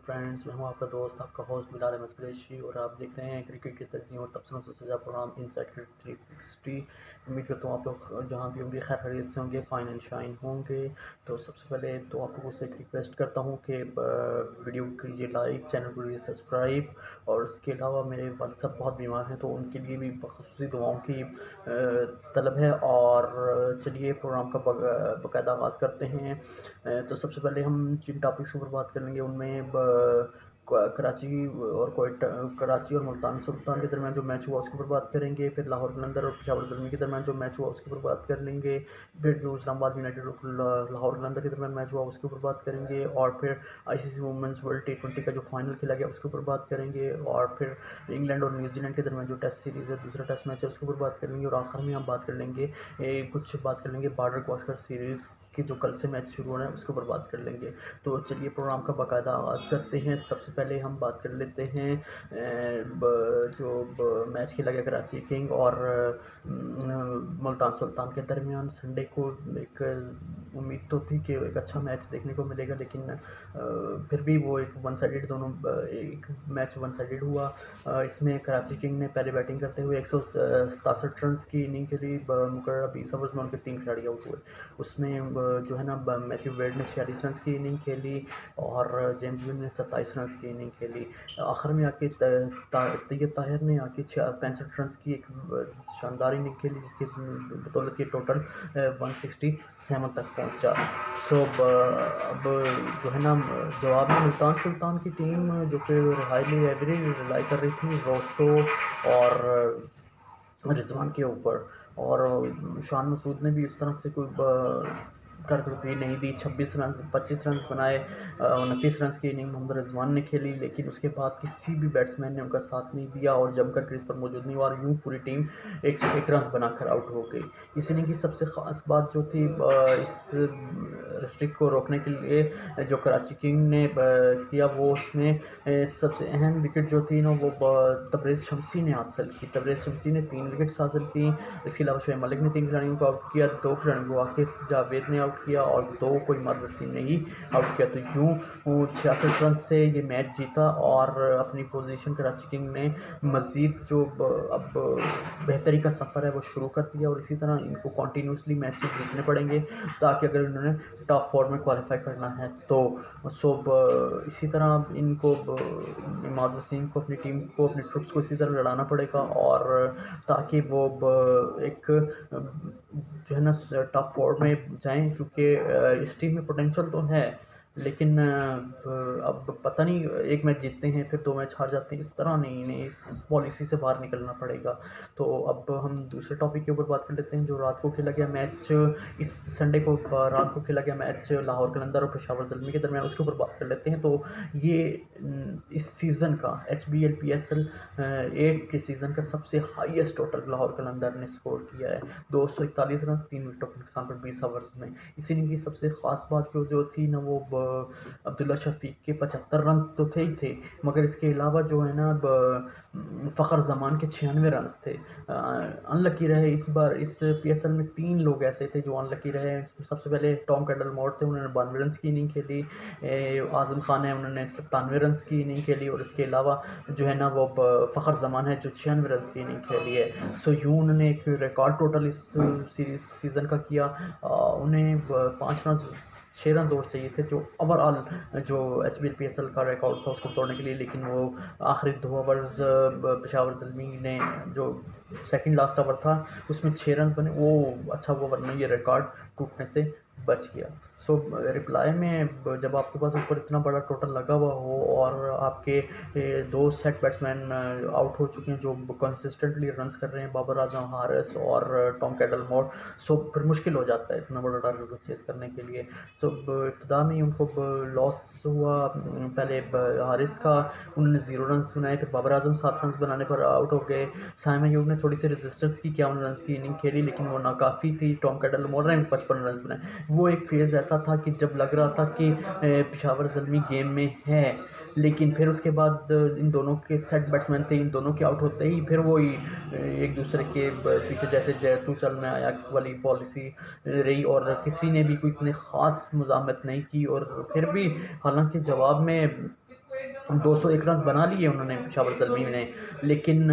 Friends, मैं हूं आपका दोस्त, आपका होस्ट मिलाद अहमद कुरैशी और आप देख रहे हैं क्रिकेट की तज्ज़ीम और तबसरों से सजा प्रोग्राम इनसाइड क्रिकेट 360। उम्मीद करता हूँ आप लोग जहाँ भी होंगे खैर खैरियत से होंगे, फाइन एंड शाइन होंगे। तो सबसे पहले तो आप लोगों से एक रिक्वेस्ट करता हूँ कि वीडियो को कीजिए लाइक, चैनल को कीजिए सब्सक्राइब। और उसके अलावा मेरे वालिद साहब बहुत बीमार हैं तो उनके लिए भी ख़ुसूसी दुआओं की तलब है। और चलिए प्रोग्राम का बाकायदा आगाज़ करते हैं। तो सबसे पहले हम जिन टॉपिक्स के ऊपर बात करेंगे उनमें कराची और कराची और मुल्तान सुल्तान के दरमियान जो मैच हुआ उसके ऊपर बात करेंगे। फिर लाहौर कलंदर और पेशावर ज़ल्मी के दरमियान जो मैच हुआ उसके ऊपर बात कर लेंगे। फिर जो इस्लामाबाद यूनाइटेड और लाहौर कलंदर के दरमियान मैच हुआ उसके ऊपर बात करेंगे। और फिर ICC वुमेंस वर्ल्ड T20 का जो फाइनल खेला गया उसके ऊपर बात करेंगे। और फिर इंग्लैंड और न्यूजीलैंड के दरमियान जो टेस्ट सीरीज़ है, दूसरा टेस्ट मैच है, उसके ऊपर बात करेंगे। और आखिर में हम बात कर लेंगे कुछ बात कर लेंगे बॉर्डर गवास्कर सीरीज़ कि जो कल से मैच शुरू हो रहा है उसके ऊपर बात कर लेंगे। तो चलिए प्रोग्राम का बाकायदा आगाज़ करते हैं। सबसे पहले हम बात कर लेते हैं जो मैच खेला गया कराची किंग और मुल्तान सुल्तान के दरमियान संडे को। एक उम्मीद तो थी कि एक अच्छा मैच देखने को मिलेगा, लेकिन फिर भी वो एक वन साइडेड एक मैच वन साइडेड हुआ। इसमें कराची किंग ने पहले बैटिंग करते हुए 167 रन की इनिंग खेली। मुकर्रर 20 ओवर्स में उनके 3 खिलाड़ी आउट हुए। उसमें जो है ना मैथ्यू वेड ने 46 रन की इनिंग खेली और जेम्स विन ने 27 रन की इनिंग खेली। आखिर में आके तैयब ताहिर ने आके 65 रन की एक शानदार इनिंग खेली जिसकी बदौलत ये टोटल 167 तक पहुंचा। सो अब जो है ना जवाब में मुल्तान सुल्तान की टीम जो कि हाईली एवरेज रिलाई कर रही थी रोसो और रिजवान के ऊपर। और शान मसूद ने भी इस तरह से कोई कारकर्दगी नहीं दी। 26 रन 25 रन बनाए, 29 रन की इनिंग मोहम्मद रिजवान ने खेली, लेकिन उसके बाद किसी भी बैट्समैन ने उनका साथ नहीं दिया और जमकर क्रीज पर मौजूद नहीं हुआ और यूं पूरी टीम 101 रन बनाकर आउट हो गई। इस इनिंग की सबसे ख़ास बात जो थी इस रिस्ट्रिक्ट को रोकने के लिए जो कराची किंग ने किया वो उसमें सबसे अहम विकेट जो थी ना वो तबरेज़ शमसी ने हासिल की। तबरेज़ शमसी ने 3 विकेट्स हासिल की। इसके अलावा शोएब मलिक ने 3 खिलाड़ियों को आउट किया, 2 खिलाड़ियों को आकिफ जावेद ने आउट किया और 2 को इमाद वसीम ने ही आउट किया। तो यूँ 66 रन से ये मैच जीता और अपनी पोजीशन कराची किंग ने मज़ीद जो अब बेहतरी का सफ़र है वो शुरू कर दिया। और इसी तरह इनको कंटिन्यूसली मैचेस जीतने पड़ेंगे ताकि अगर इन्होंने टॉप 4 में क्वालिफाई करना है तो। इसी तरह इनको इमाद वसीम को अपनी टीम को अपनी ट्रुप्स को इसी तरह लड़ाना पड़ेगा और ताकि वो एक जो है ना टॉप 4 में जाएं, क्योंकि इस टीम में पोटेंशियल तो है, लेकिन अब पता नहीं एक मैच जीतते हैं फिर 2 मैच हार जाते हैं, इस तरह नहीं, इन्हें इस पॉलिसी से बाहर निकलना पड़ेगा। तो अब हम दूसरे टॉपिक के ऊपर बात कर लेते हैं। जो रात को खेला गया मैच, इस संडे को रात को खेला गया मैच लाहौर कलंदर और पेशावर ज़ल्मी के दरमियान, उसके ऊपर बात कर लेते हैं। तो ये इस सीज़न का HBL PSL 8 के सीज़न का सबसे हाईएस्ट टोटल लाहौर कलंदर ने स्कोर किया है, 241 रन 3 विकेटों के नुकसान पर 20 ओवर्स में। इस इनिंग की सबसे ख़ास बात जो थी ना वो अब्दुल्ला शफीक के 75 रन तो थे ही थे, मगर इसके अलावा जो है ना फ़खर जमान के 96 रन थे। अनलकी रहे इस बार इस PSL में 3 लोग ऐसे थे जो अनलकी रहे। सबसे पहले टॉम कैडलमोर थे, उन्होंने 92 रन की इनिंग खेली। आज़म खान है, उन्होंने 97 रन की इनिंग खेली। और इसके अलावा जो है ना वो फ़खर जमान है जो 96 रन की इनिंग खेली है। सो यूँ उन्होंने एक रिकॉर्ड टोटल इस सीज़न का किया। उन्हें 5 रन 6 रन और चाहिए थे जो ओवरऑल जो HBL PSL का रिकॉर्ड था उसको तोड़ने के लिए, लेकिन वो आखिरी 2 ओवर्स पेशावर ज़ल्मी ने जो सेकंड लास्ट ओवर था उसमें 6 रन बने, वो अच्छा हुआ, वरना ये रिकॉर्ड टूटने से बच गया। सो रिप्लाई में जब आपके पास ऊपर इतना बड़ा टोटल लगा हुआ हो और आपके 2 सेट बैट्समैन आउट हो चुके हैं जो कंसिस्टेंटली रन्स कर रहे हैं, बाबर आजम, हारिस और टॉम कैडलमोर, सो फिर मुश्किल हो जाता है इतना बड़ा टारगेट को चेस करने के लिए। सो इब्तिदा में उनको लॉस हुआ। पहले हारिस का उन्होंने 0 रन बनाए, फिर बाबर आजम 7 रन बनाने पर आउट हो गए। साइम अयूब ने थोड़ी सी रेजिस्टेंस की, 51 रन की इनिंग खेली, लेकिन वो नाकाफ़ी थी। टॉम कैडलमोर ने 55 रन बनाए। वो एक फेज़ ऐसा था कि जब लग रहा था कि पेशावर ज़ल्मी गेम में है, लेकिन फिर उसके बाद इन दोनों के सेट बैट्समैन थे, इन दोनों के आउट होते ही फिर वो एक दूसरे के पीछे जैसे जैतू चल में आया वाली पॉलिसी रही और किसी ने भी कोई इतने ख़ास मुज़ाहमत नहीं की। और फिर भी हालांकि जवाब में 201 रन बना लिए उन्होंने शाबाश ज़ल्मी ने, लेकिन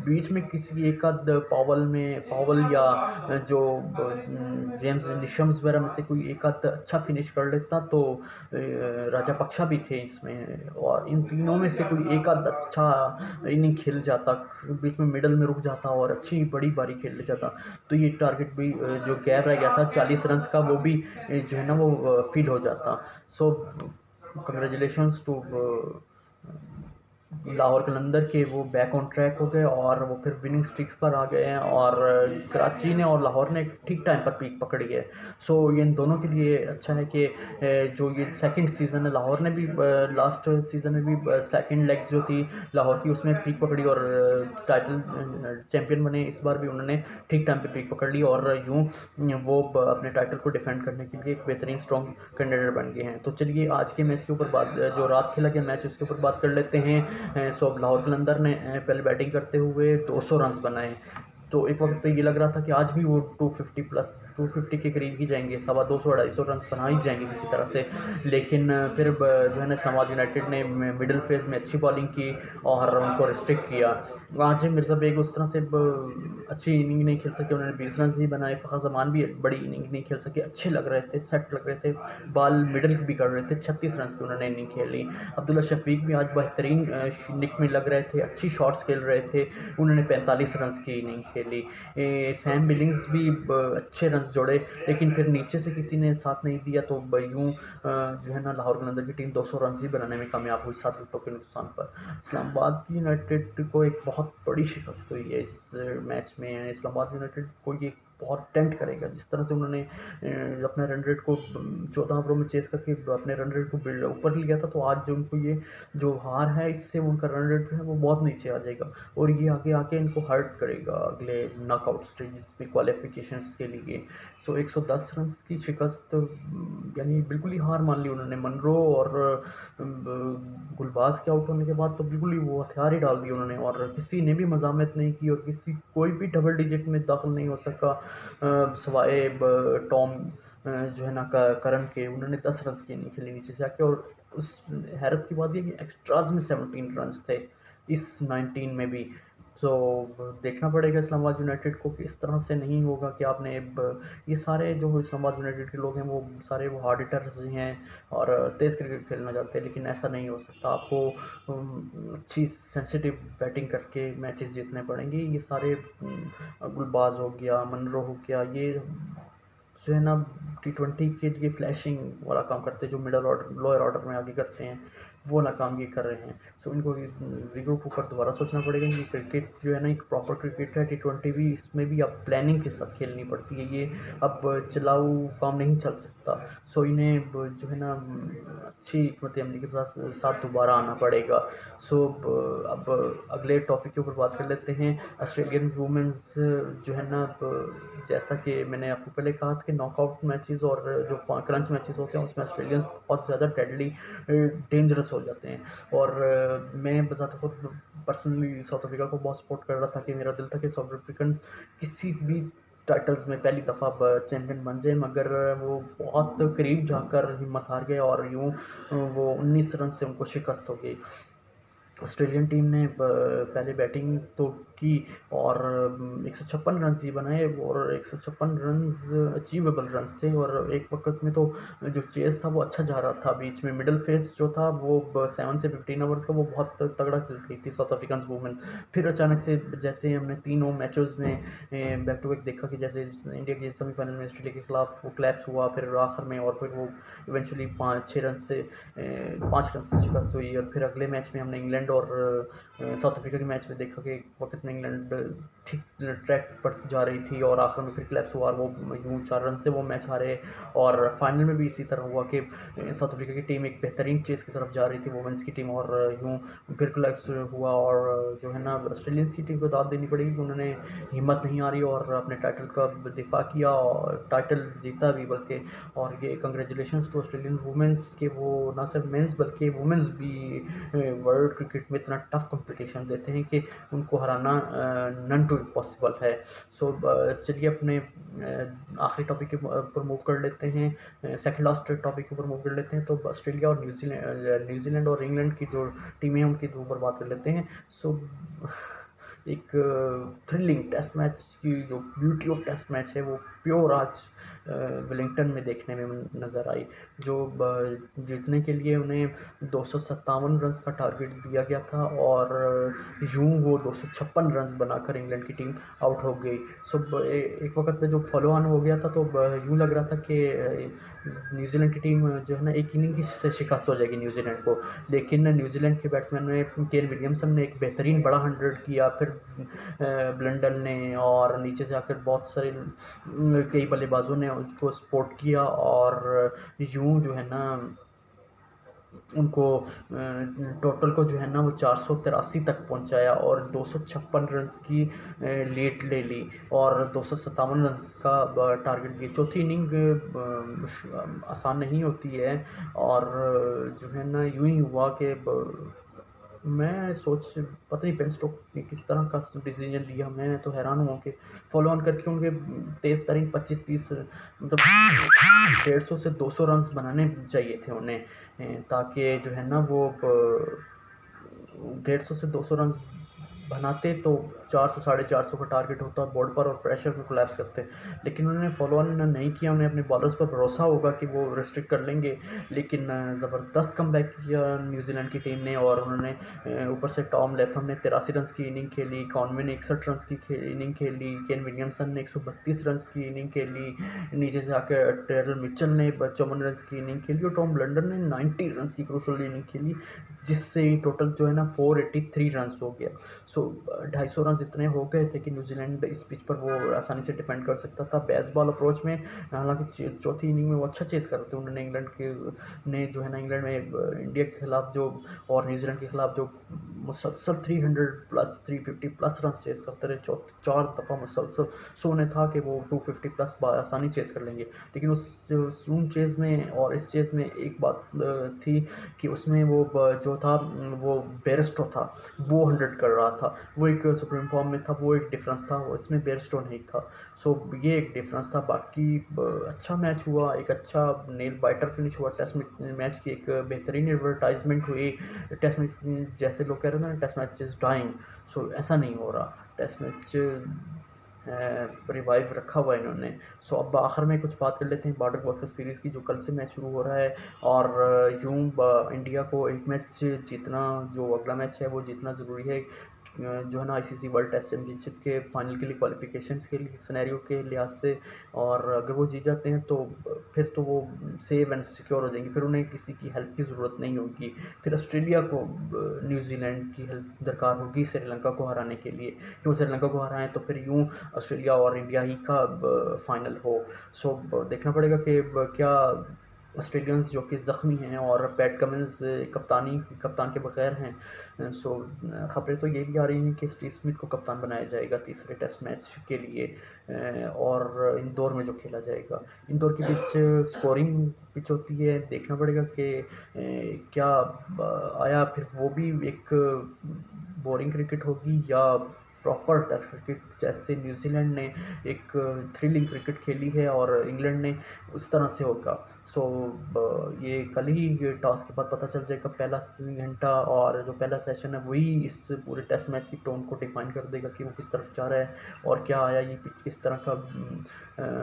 बीच में किसी एक आध पावल या जेम्स निशम्स वगैरह में से कोई एक आध अच्छा फिनिश कर लेता तो राजापक्षा भी थे इसमें, और इन तीनों में से कोई एक आध अच्छा इनिंग खेल जाता, बीच में मिडल में रुक जाता और अच्छी बड़ी पारी खेल ले जाता, तो ये टारगेट भी जो गैप रह गया था 40 रन का, वो भी जो है ना वो फील हो जाता। सो कंग्रेचुलेशंस टू लाहौर कलंदर के, वो बैक ऑन ट्रैक हो गए और वो फिर विनिंग स्ट्रिक्स पर आ गए हैं, और कराची ने और लाहौर ने ठीक टाइम पर पीक पकड़ी है। सो ये इन दोनों के लिए अच्छा है कि जो ये सेकंड सीज़न है, लाहौर ने भी लास्ट सीज़न में भी सेकंड लेग जो थी लाहौर की उसमें पीक पकड़ी और टाइटल चैंपियन बने। इस बार भी उन्होंने ठीक टाइम पे पीक पकड़ ली और यूँ वो अपने टाइटल को डिफेंड करने के लिए एक बेहतरीन स्ट्रॉन्ग कैंडिडेट बन गए हैं। तो चलिए आज के मैच के ऊपर बात, जो रात खेला गया मैच उसके ऊपर बात कर लेते हैं। सो अब लाहौर कलंदर ने पहले बैटिंग करते हुए 200 रन बनाए, तो एक वक्त पे ये लग रहा था कि आज भी वो 250 के करीब ही जाएंगे, 250-250 रन बना ही जाएंगे किसी तरह से, लेकिन फिर जो है ना इस्लामाबाद यूनाइटेड ने मिडिल फेज में अच्छी बॉलिंग की और उनको रिस्ट्रिक्ट किया। आज मिर्ज़ा बेग उस तरह से अच्छी इनिंग नहीं खेल सके, उन्होंने 20 रन ही बनाए। फ़खर जमान भी बड़ी इनिंग नहीं खेल सके, अच्छे लग रहे थे, सेट लग रहे थे, बॉल मिडिल भी कर रहे थे, 36 रन की उन्होंने इनिंग खेली। अब्दुल्ला शफीक भी आज बेहतरीन निक में लग रहे थे, अच्छी शॉट्स खेल रहे थे, उन्होंने 45 रन की इनिंग खेली। सैम बिलिंग्स भी अच्छे रन जोड़े, लेकिन फिर नीचे से किसी ने साथ नहीं दिया, तो यूँ जो है ना लाहौर कलंदर की टीम 200 रन ही बनाने में कामयाब हुई 7 विकेटों के नुकसान पर। इस्लामाबाद यूनाइटेड को एक बहुत बड़ी शिकस्त हुई है इस मैच में। इस्लामाबाद यूनाइटेड को ये बहुत टेंट करेगा, जिस तरह से उन्होंने अपने रन रेट को 14 ओवरों में चेस करके अपने रन रेट को बिल्ड ऊपर लिया था, तो आज जो उनको ये जो हार है इससे उनका रन रेट जो है वो बहुत नीचे आ जाएगा और ये आगे आके इनको हर्ट करेगा अगले नॉकआउट स्टेजेस में क्वालिफिकेशन के लिए। सो 110 रन की शिकस्त, यानी बिल्कुल ही हार मान ली उन्होंने। मनरो और गुलबाज के आउट होने के बाद तो बिल्कुल ही वो हथियार ही डाल दिए उन्होंने, और किसी ने भी मजामत नहीं की और कोई भी डबल डिजिट में दाखिल नहीं हो सका सवाए टॉम जो है ना करण के। उन्होंने 10 रन की नहीं खेली नीचे से आके, और उस हैरत की बात ये कि एक्स्ट्राज में 17 रन थे इस 19 में भी। सो देखना पड़ेगा इस्लामाबाद यूनाइटेड को कि इस तरह से नहीं होगा कि आपने ये सारे जो इस्लामाबाद यूनाइटेड के लोग हैं वो सारे वो हार्ड हिटर्स हैं और तेज़ क्रिकेट खेलना चाहते हैं, लेकिन ऐसा नहीं हो सकता। आपको अच्छी सेंसिटिव बैटिंग करके मैचेस जीतने पड़ेंगे। ये सारे गुलबाज हो गया, मनरो हो गया, ये जो है ना T20 के लिए फ्लैशिंग वाला काम करते हैं, जो मिडल ऑर्डर लोअर ऑर्डर में आगे करते हैं, वो वाला काम ये कर रहे हैं। सो इनको रिग्रुप होकर दोबारा सोचना पड़ेगा कि क्रिकेट जो है ना एक प्रॉपर क्रिकेट है। T20 भी, इसमें भी अब प्लानिंग के साथ खेलनी पड़ती है, ये अब चलाऊ काम नहीं चल सकता। सो इन्हें जो है ना अच्छी हिकमत अमली के साथ दोबारा आना पड़ेगा। सो अब अगले टॉपिक के ऊपर बात कर लेते हैं। ऑस्ट्रेलियन वुमेंस जो है ना, जैसा कि मैंने आपको पहले कहा था कि नॉकआउट मैचेस और जो क्रंच मैचेस होते हैं उसमें ऑस्ट्रेलियंस बहुत ज़्यादा डेडली डेंजरस हो जाते हैं, और मैं बताता खुद पर्सनली साउथ अफ्रीका को बहुत सपोर्ट कर रहा था कि मेरा दिल था कि साउथ अफ्रीकन किसी भी टाइटल्स में पहली दफ़ा चैम्पियन बन जाए, मगर वो बहुत करीब जाकर हिम्मत हार गए और यूँ वो 19 रन से उनको शिकस्त हो गई। ऑस्ट्रेलियन टीम ने पहले बैटिंग तो की और 156 रन ही बनाए, और 156 रन अचीवेबल रन थे, और एक वक्त में तो जो चेस था वो अच्छा जा रहा था। बीच में मिडिल फेस जो था वो 7 से 15 ओवर्स का वो बहुत तगड़ा खेल रही थी साउथ अफ्रीकन वुमेन। फिर अचानक से जैसे हमने तीनों मैचेस में बैक टू बैक देखा कि जैसे इंडिया के सेमीफाइनल में ऑस्ट्रेलिया के खिलाफ वो क्लैप्स हुआ, फिर आखिर में, और फिर वो इवेंचुअली 5 रन से शिकस्त हुई, और फिर अगले मैच में हमने इंग्लैंड और साउथ अफ्रीका के मैच में देखा कि एक वक्त में इंग्लैंड ठीक ट्रैक पर जा रही थी और आखिर में फिर क्लैप्स हुआ और वो यूँ 4 रन से वो मैच हारे। और फाइनल में भी इसी तरह हुआ कि साउथ अफ्रीका की टीम एक बेहतरीन चेस की तरफ जा रही थी, वुमेंस की टीम, और यूँ फिर क्लैप्स हुआ। और जो है ना ऑस्ट्रेलियंस की टीम को दाद देनी पड़ेगी कि उन्होंने हिम्मत नहीं हारी और अपने टाइटल का दिफा किया और टाइटल जीता भी बल्कि। और ये कंग्रेचुलेशन टू ऑस्ट्रेलियन वुमेंस के वो ना सिर्फ मेंस बल्कि वुमेंस भी वर्ल्ड क्रिकेट में इतना टफ कंपटीशन देते हैं कि उनको हराना करना नन टू पॉसिबल है। सो चलिए अपने आखिरी टॉपिक के ऊपर मूव कर लेते हैं, सेकंड लास्ट टॉपिक के ऊपर मूव कर लेते हैं। तो ऑस्ट्रेलिया और न्यूजीलैंड और इंग्लैंड की जो टीमें हैं उनके ऊपर बात कर लेते हैं। सो एक थ्रिलिंग टेस्ट मैच की जो ब्यूटी ऑफ टेस्ट मैच है वो प्योर आज वेलिंगटन में देखने में नज़र आई। जो जीतने के लिए उन्हें 257 रन का टारगेट दिया गया था और यूं वो 256 रन बनाकर इंग्लैंड की टीम आउट हो गई। सो एक वक्त पे जो फॉलो ऑन हो गया था तो यूं लग रहा था कि न्यूजीलैंड की टीम जो है ना एक इनिंग से शिकस्त हो जाएगी न्यूजीलैंड को, लेकिन न्यूजीलैंड के बैट्समैन ने केन विलियमसन ने एक बेहतरीन बड़ा 100 किया, फिर ब्लंडल ने और नीचे से आकर बहुत सारे कई बल्लेबाजों ने उसको सपोर्ट किया और यूं जो है ना उनको टोटल को जो है ना वो 483 तक पहुंचाया और 256 रन की लीड ले ली और 257 रन का टारगेट दिया। चौथी इनिंग आसान नहीं होती है और जो है ना यूं ही हुआ कि मैं सोच पता नहीं बेन स्टोक्स ने किस तरह का डिसीजन लिया। मैं तो हैरान हुआ कि फॉलो ऑन करके उनके तेज तरीन 25-30 मतलब 150 से 200 रन बनाने चाहिए थे उन्हें, ताकि जो है ना वो 150 से 200 रन बनाते तो 400 450 का टारगेट होता बोर्ड पर और प्रेशर में कोलैप्स करते, लेकिन उन्होंने फॉलो ऑन नहीं किया। उन्हें अपने बॉलर्स पर भरोसा होगा कि वो रिस्ट्रिक्ट कर लेंगे, लेकिन ज़बरदस्त कमबैक किया न्यूजीलैंड की टीम ने और उन्होंने ऊपर से टॉम लेथम ने 83 रन की इनिंग खेली, कॉनवे ने 61 रन की इनिंग खेली, केन विलियमसन ने 132 रन की इनिंग खेली, नीचे से आकर टेरल मिचेल ने 54 रन की इनिंग खेली और टॉम ब्लंडर ने 90 रन की क्रूशल इनिंग खेली, जिससे टोटल जो है ना 483 रन हो गया। सो 250 रन इतने हो गए थे कि न्यूजीलैंड इस पिच पर वो आसानी से डिपेंड कर सकता था बेसबॉल अप्रोच में। हालांकि चौथी इनिंग में वो अच्छा चेस कर रहे थे उन्होंने, इंग्लैंड के ने जो है ना इंग्लैंड में इंडिया के खिलाफ जो और न्यूजीलैंड के खिलाफ जो मुसलसल 300 प्लस 350 प्लस रन चेस करते रहे, 4 दफ़ा मुसलसल। सो उन्हें था कि वो 250 प्लस आसानी चेस कर लेंगे, लेकिन उस चेज में और इस चेज में एक बात थी कि उसमें वो जो था वो बेयरस्टो था, वो 100 कर रहा था, वो एक सुप्रीम फॉर्म में था, वो एक डिफरेंस था, इसमें बेयरस्टो नहीं था। सो ये एक डिफरेंस था। बाकी अच्छा मैच हुआ, एक अच्छा नेल बाइटर फिनिश हुआ टेस्ट मैच की, एक बेहतरीन एडवर्टाइजमेंट हुई टेस्ट मैच। जैसे लोग कह रहे थे ना टेस्ट मैच इज डाइंग, सो ऐसा नहीं हो रहा, टेस्ट मैच रिवाइव रखा हुआ है इन्होंने। सो अब आखिर में कुछ बात कर लेते हैं बॉर्डर गवास्कर सीरीज़ की, जो कल से मैच शुरू हो रहा है और यूं इंडिया को एक मैच जीतना, जो अगला मैच है वो जीतना ज़रूरी है जो है ना आईसीसी वर्ल्ड टेस्ट चैम्पियनशिप के फाइनल के लिए क्वालिफिकेशन के लिए सिनेरियो के लिहाज से। और अगर वो जीत जाते हैं तो फिर तो वो सेव एंड सिक्योर हो जाएंगे, फिर उन्हें किसी की हेल्प की ज़रूरत नहीं होगी। फिर ऑस्ट्रेलिया को न्यूजीलैंड की हेल्प दरकार होगी श्रीलंका को हराने के लिए, क्यों श्रीलंका को हराएं तो फिर यूँ ऑस्ट्रेलिया और इंडिया ही का फाइनल हो। सो देखना पड़ेगा कि क्या ऑस्ट्रेलियंस जो कि ज़ख्मी हैं और पैट कमिंस कप्तान के बगैर हैं। सो खबरें तो ये भी आ रही हैं कि स्टीव स्मिथ को कप्तान बनाया जाएगा तीसरे टेस्ट मैच के लिए और इंदौर में जो खेला जाएगा। इंदौर की पिच स्कोरिंग पिच होती है, देखना पड़ेगा कि क्या आया फिर वो भी एक बोरिंग क्रिकेट होगी या प्रॉपर टेस्ट क्रिकेट जैसे न्यूजीलैंड ने एक थ्रिलिंग क्रिकेट खेली है और इंग्लैंड ने उस तरह से होगा। सो ये कल ही ये टॉस के बाद पता चल जाएगा पहला घंटा, और जो पहला सेशन है वही इस पूरे टेस्ट मैच की टोन को डिफाइन कर देगा कि वो किस तरफ जा रहा है और क्या आया ये पिच किस तरह का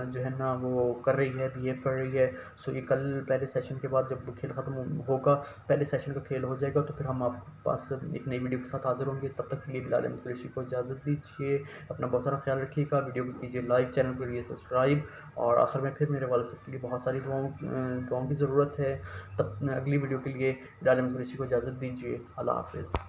जो है ना वो कर रही है, बिहेव कर रही है। सो ये कल पहले सेशन के बाद जब खेल ख़त्म होगा, पहले सेशन का खेल हो जाएगा, तो फिर हम आपके पास एक नई वीडियो के साथ हाजिर होंगे। तब तक के लिए बिलाल अहमद कुरैशी को इजाज़त दीजिए, अपना बहुत सारा ख्याल रखिएगा, वीडियो को कीजिए लाइक, चैनल को करिए सब्सक्राइब और आखिर में फिर मेरे वाले सबके लिए बहुत सारी दुआओं की ज़रूरत है। तब अगली वीडियो के लिए बिलाल अहमद कुरैशी को इजाज़त दीजिए। अल्लाह हाफ़िज़।